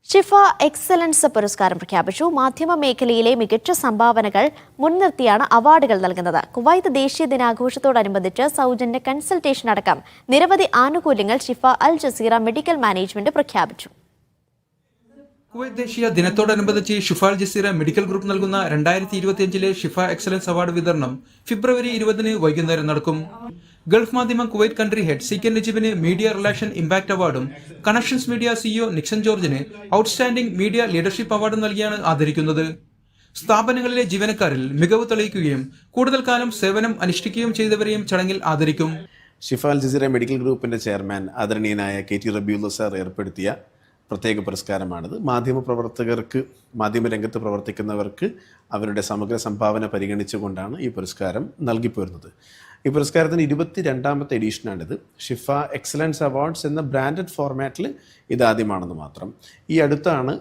ഷിഫ excellence പുരസ്കാരം പ്രഖ്യാപിച്ചു. മാധ്യമ മേഖലയിലെ മികച്ച സംഭാവനകൾ മുൻനിർത്തിയാണ് അവാർഡുകൾ നൽകുന്നത്. കുവൈത്ത് ദേശീയ ദിനാഘോഷത്തോടനുബന്ധിച്ച് സൗജന്യ കൺസൾട്ടേഷൻ അടക്കം നിരവധി ആനുകൂല്യങ്ങൾ ഷിഫ അൽ ജസീറ മെഡിക്കൽ മാനേജ്മെന്റ് പ്രഖ്യാപിച്ചു. കുവൈത്ത് ദേശീയ ദിനത്തോടനുബന്ധിച്ച് ഷിഫ അൽ ജസീറ മെഡിക്കൽ ഗ്രൂപ്പ് നൽകുന്ന 2025 ഷിഫ എക്സലൻസ് അവാർഡ് വിതരണം ഫെബ്രുവരി 20 വൈകുന്നേരം നടക്കും. Gulf Madhyamam Kuwait country head C K നജീബിന് മീഡിയ റിലേഷൻ ഇമ്പാക്ട് അവാർഡും കണക്ഷൻസ് മീഡിയ സിഇഒ നിക്സൺ ജോർജിന് ഔട്ട്സ്റ്റാൻഡിംഗ് മീഡിയ ലീഡർഷിപ്പ് അവാർഡും നൽകിയാണ് ആദരിക്കുന്നത്. സ്ഥാപനങ്ങളിലെ ജീവനക്കാരിൽ മികവ് തെളിയിക്കുകയും കൂടുതൽ കാലം സേവനം അനുഷ്ഠിക്കുകയും ചെയ്തവരെയും ചടങ്ങിൽ ആദരിക്കും. ഷിഫ അൽ ജസീറ മെഡിക്കൽ ഗ്രൂപ്പിന്റെ ചെയർമാൻ ആദരണീയനായ KT റബീഉല്ല സാർ ഏർപ്പെടുത്തിയ പ്രത്യേക പുരസ്കാരമാണിത്. മാധ്യമപ്രവർത്തകർക്ക്, മാധ്യമരംഗത്ത് പ്രവർത്തിക്കുന്നവർക്ക് അവരുടെ സമഗ്ര സംഭാവന പരിഗണിച്ചുകൊണ്ടാണ് ഈ പുരസ്കാരം നൽകിപ്പോരുന്നത്. ഈ പുരസ്കാരത്തിന് 22ാമത്തെ എഡീഷനാണിത്. ഷിഫ എക്സലൻസ് അവാർഡ്സ് എന്ന ബ്രാൻഡഡ് ഫോർമാറ്റിൽ ഇതാദ്യമാണെന്ന് മാത്രം. ഈ അടുത്താണ്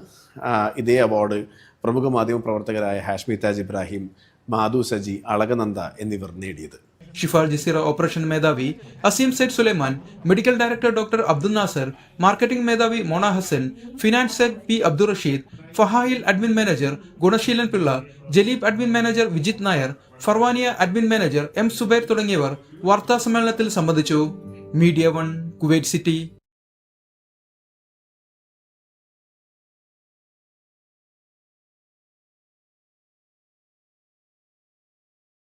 ഇതേ അവാർഡ് പ്രമുഖ മാധ്യമ പ്രവർത്തകരായ ഹാഷ്മി താജ് ഇബ്രാഹിം, മാധു സജി, അളകനന്ദ എന്നിവർ നേടിയത്. ഷിഫ അൽ ജസീറ ഓപ്പറേഷൻ മേധാവി Azeem Saeed Sulaiman, medical director doctor Abdul Nasar, marketing മേധാവി Mona Hassan, finance head P Abdul Rasheed, Fahaheel admin manager Gunaseelan Pillai, Jleeb admin manager Vijith Nair, Farwaniya admin manager M Zubair തുടങ്ങിയവർ വാർത്താ സമ്മേളനത്തിൽ സംബന്ധിച്ചു. Media 1 Kuwait city.